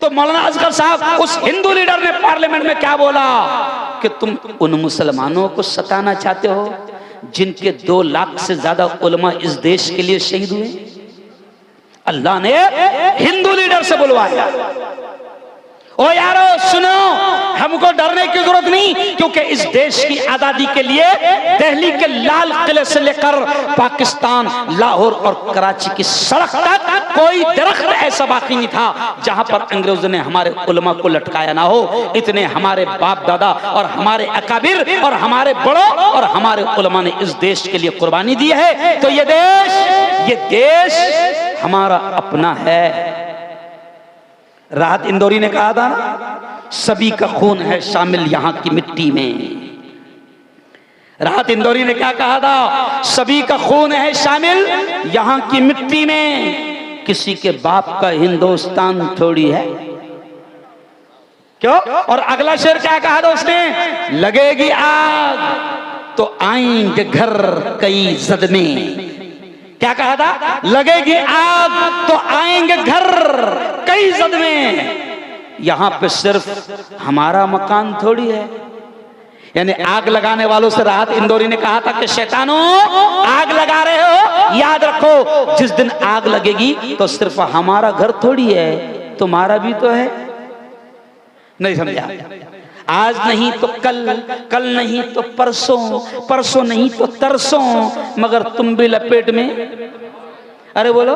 तो मौलाना असगर साहब उस हिंदू लीडर ने पार्लियामेंट में क्या बोला कि तुम उन मुसलमानों को सताना चाहते हो जिनके 2 लाख से ज्यादा उलमा इस देश के लिए शहीद हुए। अल्लाह ने हिंदू लीडर से बुलवाया, ओ यारो सुनो, हमको डरने की जरूरत नहीं, क्योंकि इस देश की आजादी के लिए दिल्ली के लाल किले से लेकर पाकिस्तान, लाहौर और कराची की सड़क तक कोई दरख्त ऐसा बाकी नहीं था जहां पर अंग्रेजों ने हमारे उलमा को लटकाया ना हो। इतने हमारे बाप दादा और हमारे अकाबिर और हमारे बड़ों और हमारे उलमा ने इस देश के लिए कुर्बानी दी है। तो ये देश हमारा अपना है। राहत इंदौरी ने कहा था ना, सभी का खून है शामिल यहाँ की मिट्टी में। राहत इंदौरी ने क्या कहा था? सभी का खून है शामिल यहाँ की मिट्टी में, किसी के बाप का हिंदुस्तान थोड़ी है। क्यों? और अगला शेर क्या कहा था उसने? लगेगी आग तो आएंगे घर कई जद में। क्या कहा था? लगेगी आग तो आएंगे घर कई जद में। यहां पे सिर्फ हमारा मकान थोड़ी है। यानी आग लगाने वालों से राहत इंदौरी ने कहा था कि शैतानों, आग लगा रहे हो, याद रखो जिस दिन आग लगेगी तो सिर्फ हमारा घर थोड़ी है, तुम्हारा भी तो है। नहीं समझा? आज नहीं तो कल, कल नहीं तो परसों, परसों नहीं तो तरसों, मगर तुम भी लपेट में, अरे बोलो,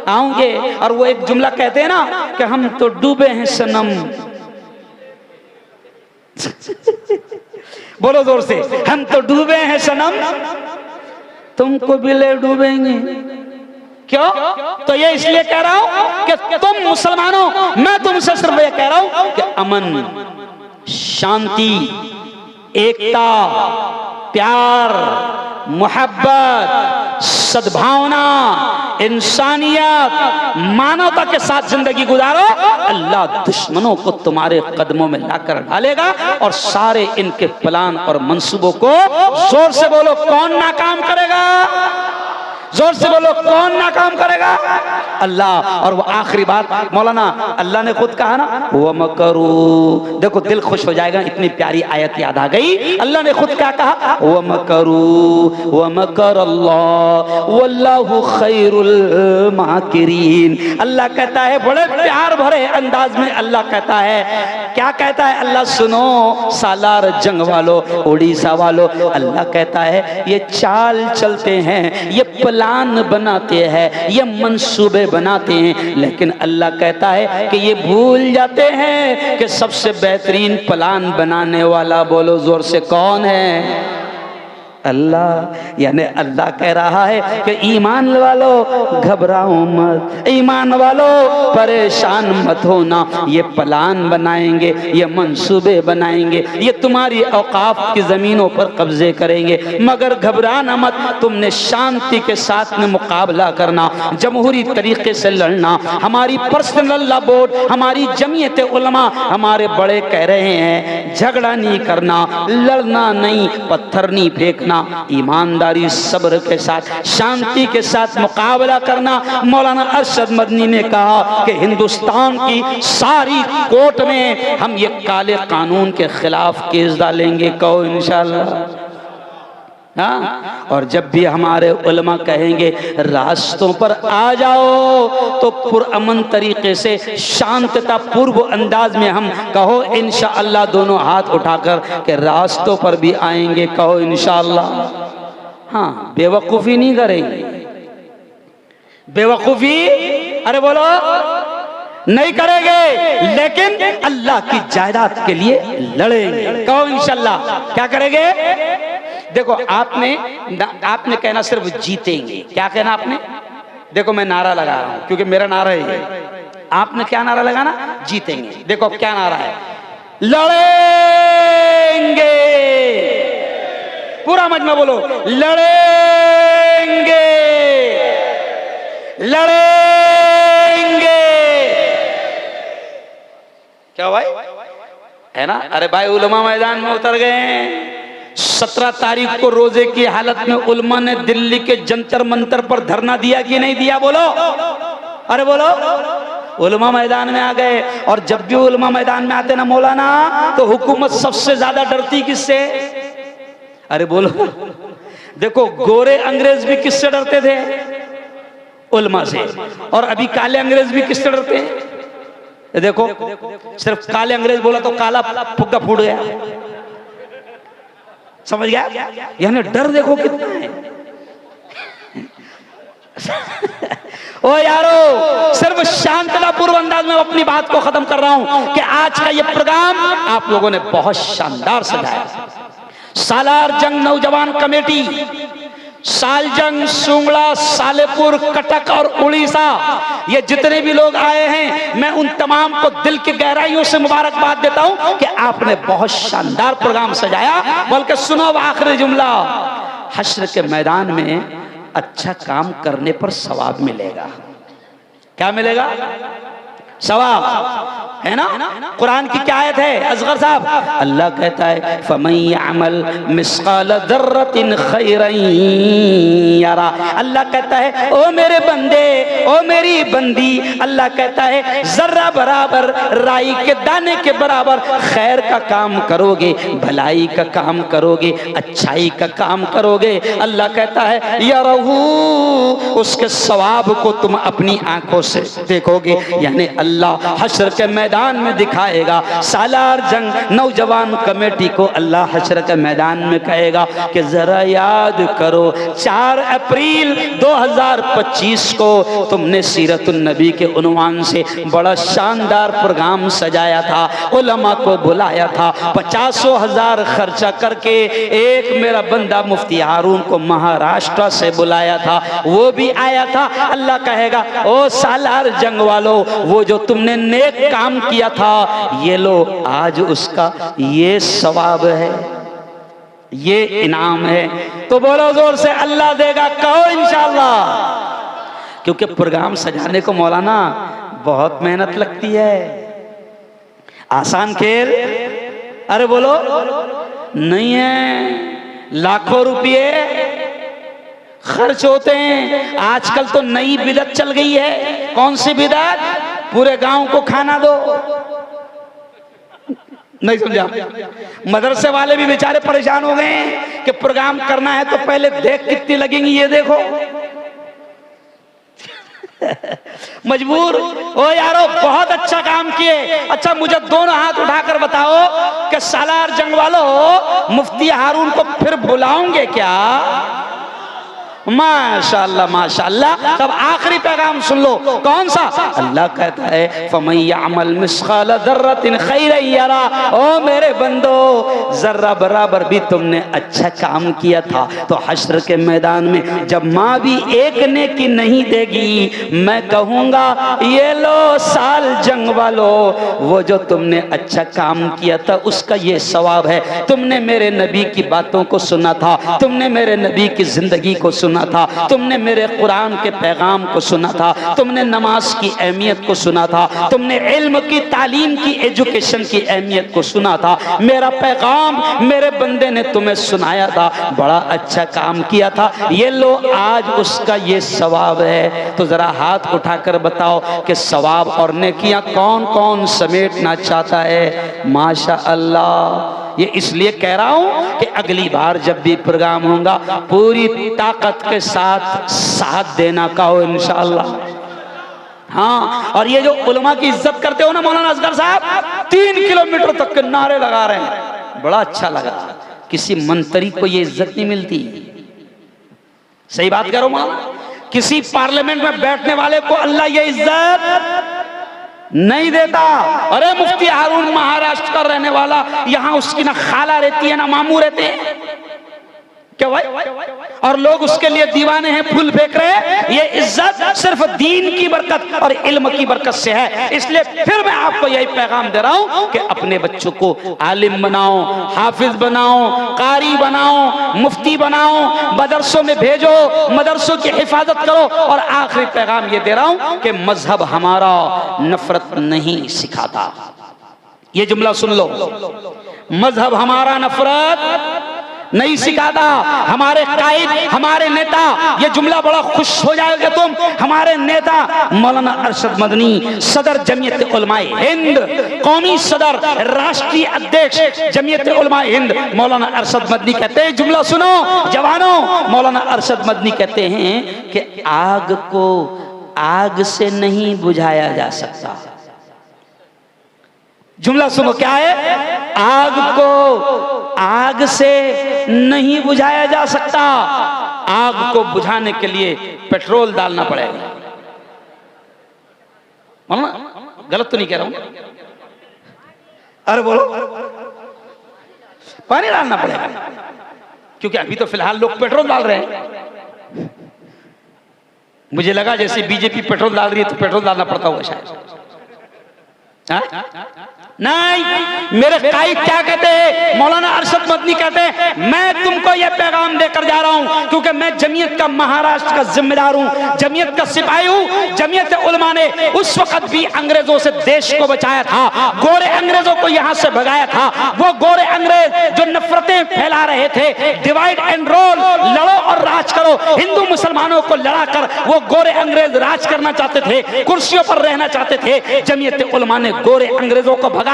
आऊंगे। और वो एक जुमला कहते हैं ना कि हम तो डूबे हैं सनम। बोलो जोर से, हम तो डूबे हैं सनम, तुमको भी ले डूबेंगे। क्यों? तो ये इसलिए कह रहा हूं कि तुम मुसलमानों, मैं तुमसे सिर्फ ये कह रहा हूं कि अमन, शांति, एकता, प्यार, मोहब्बत, सद्भावना, इंसानियत, मानवता के साथ जिंदगी गुजारो। अल्लाह दुश्मनों को तुम्हारे कदमों में लाकर डालेगा और सारे इनके प्लान और मंसूबों को, जोर से बोलो, कौन नाकाम करेगा? जोर से बोलो, कौन नाकाम करेगा? अल्लाह। और वो आखिरी बात मौलाना, अल्लाह ने खुद कहा ना, वो मकरू, देखो दिल खुश हो जाएगा, इतनी प्यारी आयत याद आ गई। अल्लाह ने खुद क्या कहा? वो मकरू व मकर अल्लाह वल्लाहु खैरुल माकिरीन। अल्लाह कहता है बड़े प्यार भरे अंदाज में, अल्लाह कहता है, क्या कहता है? अल्लाह सुनो सालार जंग वालों, उड़ीसा वालों, अल्लाह कहता है ये चाल चलते हैं, ये प्लान बनाते हैं, ये मंसूबे बनाते हैं, लेकिन अल्लाह कहता है कि ये भूल जाते हैं कि सबसे बेहतरीन प्लान बनाने वाला, बोलो जोर से, कौन है? अल्लाह। यानी अल्लाह कह रहा है कि ईमान वालों घबराओ मत, ईमान वालों परेशान मत होना, ये प्लान बनाएंगे, ये मंसूबे बनाएंगे, ये तुम्हारी औकाफ की जमीनों पर कब्जे करेंगे, मगर घबराना मत, तुमने शांति के साथ में मुकाबला करना, जमहूरी तरीके से लड़ना। हमारी पर्सनल लॉ बोर्ड, हमारी जमीयत उलमा, हमारे बड़े कह रहे हैं झगड़ा नहीं करना, लड़ना नहीं, पत्थर नहीं फेंकना, ईमानदारी सब्र के साथ शांति के साथ मुकाबला करना। मौलाना अरशद मदनी ने कहा कि हिंदुस्तान की सारी कोर्ट में हम ये काले कानून के खिलाफ केस डालेंगे, कहो इंशाअल्लाह। हाँ? और जब भी हमारे उलमा कहेंगे रास्तों पर आ जाओ, तो पुरअमन तरीके से शांतता पूर्व अंदाज में हम कहो इंशाअल्लाह, दोनों हाथ उठाकर के रास्तों पर भी आएंगे, कहो इंशाअल्लाह। हाँ, बेवकूफी नहीं करेंगे, बेवकूफी, अरे बोलो, नहीं करेंगे, लेकिन अल्लाह की जायदाद के लिए लड़ेंगे, कहो इंशाअल्लाह। क्या करेंगे? देखो आपने कहना सिर्फ जीतेंगे। क्या कहना आपने? देखो मैं नारा लगा रहा हूं क्योंकि मेरा नारा है, आपने क्या नारा लगाना? जीतेंगे। देखो क्या नारा है? लड़ेंगे। पूरा मजमा बोलो, लड़ेंगे, लड़ेंगे। क्या भाई है ना? अरे भाई उलमा मैदान में उतर गए। 17 तारीख को रोजे की हालत में उलमा ने दिल्ली के जंतर मंतर पर धरना दिया कि नहीं दिया? बोलो, अरे बोलो। उलमा मैदान में आ गए। और जब भी उलमा मैदान में आते ना मौलाना, तो हुकूमत सबसे ज्यादा डरती किससे? अरे बोलो, देखो गोरे अंग्रेज भी किससे डरते थे? उलमा से। और अभी काले अंग्रेज भी किससे डरते हैं? देखो, सिर्फ काले अंग्रेज बोला तो काला फुग्गा फूट गया, समझ गया? यानी डर देखो कितना है। ओ यारो, सिर्फ शांततापूर्व अंदाज में अपनी बात को खत्म कर रहा हूं कि आज का ये प्रोग्राम आप लोगों ने बहुत शानदार सजाया। सालार जंग नौजवान कमेटी, सालजंग, सुंगड़ा, सालेपुर, कटक और उड़ीसा, ये जितने भी लोग आए हैं, मैं उन तमाम को दिल की गहराइयों से मुबारकबाद देता हूं कि आपने बहुत शानदार प्रोग्राम सजाया। बल्कि सुनो आखिरी जुमला, हश्र के मैदान में अच्छा काम करने पर सवाब मिलेगा। क्या मिलेगा? सवाब, है ना? कुरान की क्या आयत है असगर साहब? अल्लाह कहता है फमन यअमल मिस्काल दर्रतिन खैरन यरा। अल्लाह कहता है ओ मेरे बंदे, ओ मेरी बंदी, अल्लाह कहता है जर्रा बराबर, राई के दाने के बराबर खैर का काम करोगे, भलाई का काम करोगे, अच्छाई का काम करोगे, अल्लाह कहता है यरहू, उसके सवाब को तुम अपनी आंखों से देखोगे। यानी अल्लाह हश्र के मैदान में दिखाएगा। सालार जंग नौजवान कमेटी को अल्लाह हश्र के मैदान में कहेगा कि जरा याद करो 4 अप्रैल 2025 को तुमने सीरतुन नबी के उन्वान से बड़ा शानदार प्रोग्राम सजाया था, उलमा को बुलाया था, 50,000 खर्चा करके एक मेरा बंदा मुफ्ती हारून को महाराष्ट्र से बुलाया था, वो भी आया था। अल्लाह कहेगा ओ सालार जंग वालों, वो जो तुमने नेक काम किया था, ये लो आज उसका ये सवाब है, ये इनाम है। तो बोलो जोर से अल्लाह देगा, कहो इंशाअल्लाह। क्योंकि प्रोग्राम सजाने को मौलाना बहुत मेहनत लगती है, आसान खेल अरे बोलो नहीं है। लाखों रुपये खर्च होते हैं। आजकल तो नई बिदअत चल गई है। कौन सी बिदअत? पूरे गांव को खाना दो। नहीं समझा? मदरसे वाले भी बेचारे परेशान हो गए हैं कि प्रोग्राम करना है तो पहले देख कितनी लगेंगी ये देखो। मजबूर ओ यारो, बहुत अच्छा काम किए। अच्छा मुझे दोनों हाथ उठाकर बताओ कि सालार जंग वालों मुफ्ती हारून को फिर बुलाओगे क्या? माशाअल्लाह माशाअल्लाह। तब आखिरी पैगाम सुन लो, कौन सा? अल्लाह कहता है फमन यअमल मिस्काल दर्रतिन खैरन यरा। ओ मेरे बंदो, जर्रा बराबर भी तुमने अच्छा काम किया था तो हश्र के मैदान में जब माँ भी एक नेकी नहीं देगी, मैं कहूँगा ये लो साल जंग वालों, वो जो तुमने अच्छा काम किया था उसका ये सवाब है। तुमने मेरे नबी की बातों को सुना था, तुमने मेरे नबी की जिंदगी को सुना था, तुमने मेरे कुरान के पैगाम को सुना था, तुमने नमाज की अहमियत को सुना था, तुमने इल्म की तालीम की एजुकेशन की अहमियत को सुना था। मेरा पैगाम मेरे बंदे ने तुम्हें सुनाया था, बड़ा अच्छा काम किया था, ये लो आज उसका ये सवाब है। तो जरा हाथ उठाकर बताओ कि सवाब और नेकियां कौन कौन समेटना चाहता है? माशा अल्लाह। ये इसलिए कह रहा हूं कि अगली बार जब भी प्रोग्राम होगा पूरी ताकत के साथ देना का हो इंशाअल्लाह। हाँ, और ये जो उलमा की इज्जत करते हो ना मौलाना असगर साहब, 3 किलोमीटर तक के नारे लगा रहे हैं, बड़ा अच्छा लगा। किसी मंत्री को ये इज्जत नहीं मिलती। सही बात करो मौलाना, किसी पार्लियामेंट में बैठने वाले को अल्लाह ये इज्जत नहीं देता। अरे मुफ्ती हारून महाराष्ट्र का रहने वाला, यहां उसकी ना खाला रहती है ना मामू रहते हैं क्या भाई? और लोग उसके लिए दीवाने हैं, फूल फेंक रहे हैं। ये इज्जत सिर्फ दीन की बरकत और इल्म की बरकत से है। इसलिए फिर मैं आपको यही पैगाम दे रहा हूं कि अपने बच्चों को आलिम बनाओ, हाफिज बनाओ, कारी बनाओ, मुफ्ती बनाओ, मदरसों में भेजो, मदरसों की हिफाजत करो। और आखिरी पैगाम ये दे रहा हूं कि मजहब हमारा नफरत नहीं सिखाता। ये जुमला सुन लो, मजहब हमारा नफरत नहीं सिखाता। हमारे कायद, हमारे नेता, ये जुमला बड़ा खुश हो जाएगा तुम, हमारे नेता मौलाना अरशद मदनी, सदर जमीयत उलमाए हिंद, कौमी सदर, राष्ट्रीय अध्यक्ष जमीयत उलमाए हिंद मौलाना अरशद मदनी कहते हैं, जुमला सुनो जवानों, मौलाना अरशद मदनी कहते हैं कि आग को आग से नहीं बुझाया जा सकता। जुमला सुनो क्या है, आग को आग से नहीं बुझाया जा सकता, आग को बुझाने के लिए पेट्रोल डालना पड़ेगा। मौलाना गलत तो नहीं कह रहा हूं? अरे बोलो, पानी डालना पड़ेगा, क्योंकि अभी तो फिलहाल लोग पेट्रोल डाल रहे हैं। मुझे लगा जैसे बीजेपी पेट्रोल डाल रही है तो पेट्रोल डालना पड़ता होगा शायद। नहीं, मेरे कायद क्या कहते हैं, मौलाना अरशद मदनी कहते हैं, मैं तुमको यह पैगाम देकर जा रहा हूं, क्योंकि मैं जमीयत का महाराष्ट्र का जिम्मेदार हूं, जमीयत का सिपाही हूं। जमीयत उलमा ने उस वक्त भी अंग्रेजों से देश को बचाया था, गोरे अंग्रेजों को यहां से भगाया था। वो गोरे अंग्रेज जो नफरतें फैला रहे थे, डिवाइड एंड रोल, लड़ो और राज करो, हिंदू मुसलमानों को लड़ाकर वो गोरे अंग्रेज राज करना चाहते थे, कुर्सियों पर रहना चाहते थे। जमीयत उलमा ने गोरे अंग्रेजों को भगाया।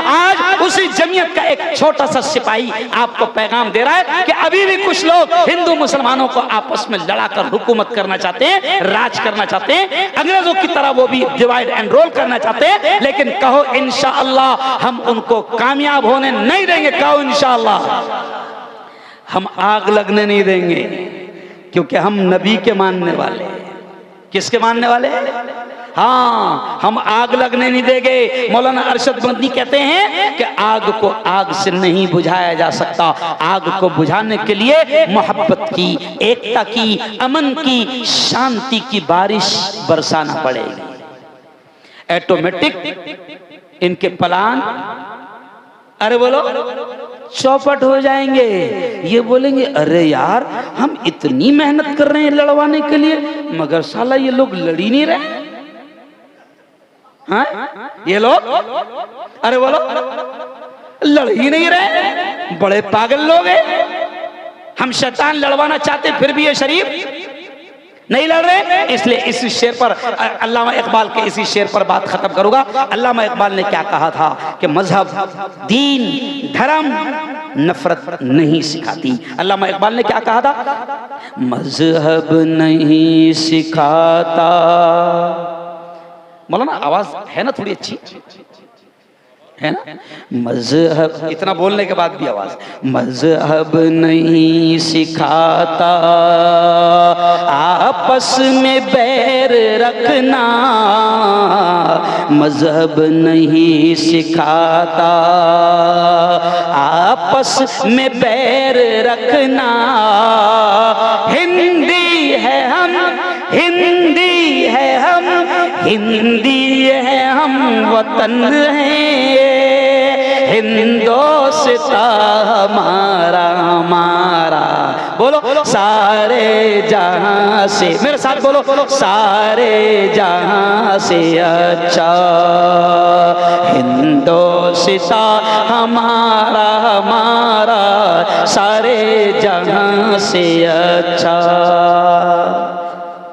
आज उसी जमीयत का एक छोटा सा सिपाही आपको पैगाम दे रहा है कि अभी भी कुछ लोग हिंदू मुसलमानों को आपस में लड़ाकर हुकूमत करना चाहते हैं, राज करना चाहते हैं, अंग्रेजों की तरह वो भी डिवाइड एंड रोल करना चाहते हैं। लेकिन कहो इंशाअल्लाह हम उनको कामयाब होने नहीं देंगे। कहो इंशाअल्लाह हम आग लगने नहीं देंगे, क्योंकि हम नबी के मानने वाले हैं। किसके मानने वाले हैं? हाँ, हम आग लगने नहीं देंगे। मौलाना अरशद मदनी कहते हैं कि आग को आग से नहीं बुझाया जा सकता, आग को बुझाने के लिए मोहब्बत की, एकता की, अमन की, शांति की बारिश बरसाना पड़ेगी। ऑटोमेटिक इनके प्लान, अरे बोलो, चौपट हो जाएंगे। ये बोलेंगे अरे यार हम इतनी मेहनत कर रहे हैं लड़वाने के लिए, मगर साला ये लोग लड़ ही नहीं रहे। हाँ? ये लोग अरे बोलो लड़ ही नहीं रहे, बड़े पागल लोग हैं। हम शैतान लड़वाना चाहते फिर भी ये शरीफ नहीं लड़ रहे। इसलिए इस शेर पर, अल्लामा इकबाल के इसी शेर पर बात खत्म करूंगा। अल्लामा इकबाल ने क्या कहा था कि मजहब, दीन, धर्म नफरत नहीं सिखाती। अल्लामा इकबाल ने क्या कहा था? मजहब नहीं सिखाता। मौलाना आवाज है ना थोड़ी अच्छी है ना? मजहब, इतना बोलने के बाद भी आवाज, मजहब नहीं सिखाता आपस में बैर रखना, मजहब नहीं सिखाता आपस में बैर रखना। हिंदी है हम, हिंदी है हम, हिंदी है हम, वतन है हिंदोस्ता हमारा, हमारा। बोलो सारे जहां से, मेरे साथ बोलो, सारे जहां से अच्छा हिंदोस्ता हमारा, हमारा, सारे जहां से अच्छा।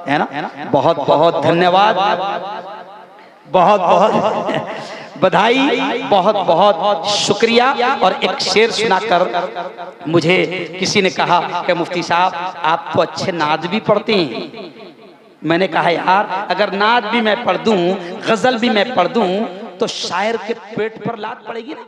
है ना? बहुत बहुत धन्यवाद, बहुत बहुत बधाई, बहुत बहुत शुक्रिया। और एक शेर सुनाकर मुझे किसी ने कहा कि मुफ्ती साहब आप तो अच्छे नाद भी पढ़ते हैं। मैंने कहा यार अगर नाद भी मैं पढ़ दूं, गजल भी मैं पढ़ दूं, तो शायर के पेट पर लात पड़ेगी ना।